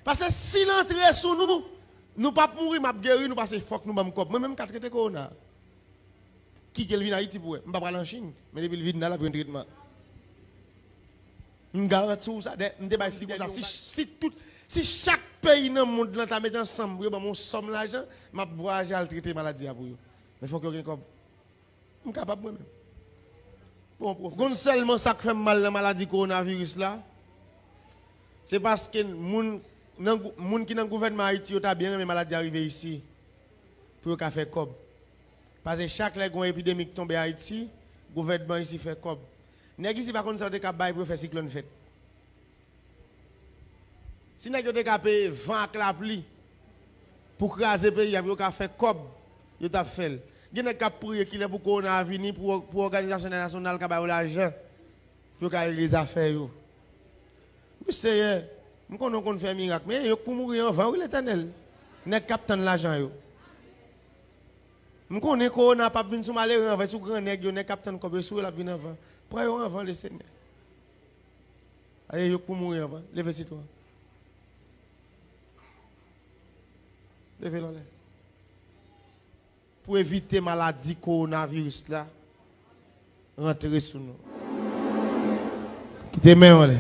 Parce que si l'entrée sous nous, nous pas mourir, m'a guéri, nous passer faut que nous bam cop. Moi même 4 traité corona. Qui vient en Haïti pour pas aller en Chine, mais depuis le vient là pour un traitement. Je garantis ça, si chaque pays dans le monde là met ensemble, pour mon somme l'argent, m'a voyager à traiter maladie pour eux. Mais faut que quelqu'un comme je suis capable moi même. Bon, seulement ça qui fait mal la maladie coronavirus là. C'est parce que les gens qui dans le gouvernement Haïti ont bien mais maladie arrivée ici pour faire cob. Parce que chaque épidémie qui tombe en Haïti, le gouvernement ici fait cob. Nèg ici par contre ça de capable pour faire cyclone fête. Si nèg de capable vent avec la pluie pour craser pays, il a fait cob, il a fait. Il y a des prier qui est pour corona venir pour l'organisation nationale qui a l'argent pour faire les affaires yo. Oui c'est nous connaissons faire miracle mais pour mourir en vent l'Éternel. Nèg capitaine l'argent yo. Nous connaissons corona pas venir sous malheur en sous grand nèg yo nèg capitaine comme sous la venir en vent. Pour aller avant le Seigneur. Allez, pour mourir avant. Levez-toi toi. Levez-le. Pour éviter maladie coronavirus là, rentrez sous nous. Quittez main là.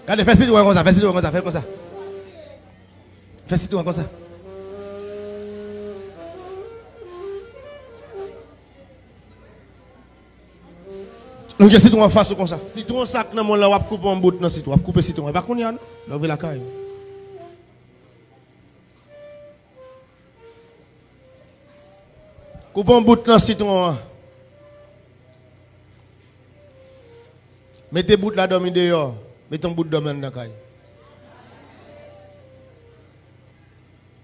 Regardez, fais citoyen comme ça, fais citoyen comme ça, fais comme ça. Fais citoyen comme ça. Nous avons citoyen en face comme ça. Citoyen sac dans mon là, on va couper un bout dans citoyen, on va couper citoyen. Pas qu'on y a, on va la caille. Couper un bout dans citoyen. Mettez bout là dormir dehors. Mettez un bout de dormir dans la caille.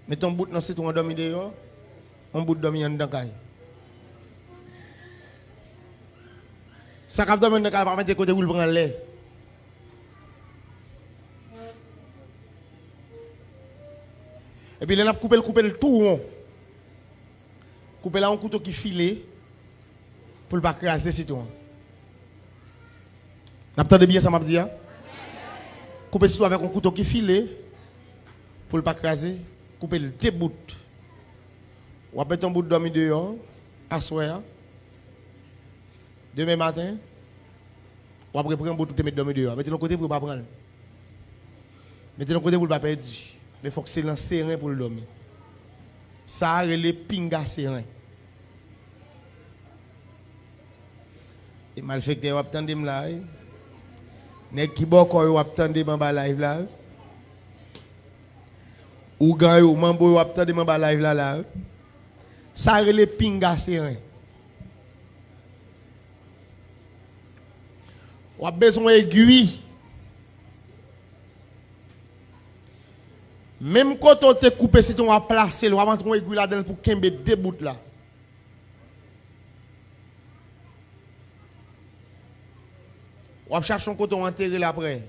Mettez un bout dans citoyen dormir dehors. Un bout de dormir dans la caille. Ça cap dormir dans la caille, pas mettre côté où il prend l'air. Et puis, il a coupé le tout rond. Couper là un couteau qui filé pour ne pas craser citoyen. Vous entendez bien ça m'a dit? Couper citoyen avec un couteau qui filé pour ne pas craser. Couper le deux bouts. Ou mettre un bout de dormir dehors, à soir. Demain matin, ou après prendre un bout de mettre dormir dehors. Mettez le côté pour ne pas prendre. Mettez le côté pour ne pas perdre. Mais il faut que c'est serein pour le dormir. Ça a les pinga serein. Et mal fait que vous attendez là. Nek qui boko vous attendez dans la live là. Ou gan ou mambo vous attendez dans la live là. Ça a les pinga serein. Ou a besoin d'aiguille. Même quand on te coupe, si on a placé, on va mettre une aiguille là-dedans pour kembe deux bouts là. On va chercher un coton enterré là après.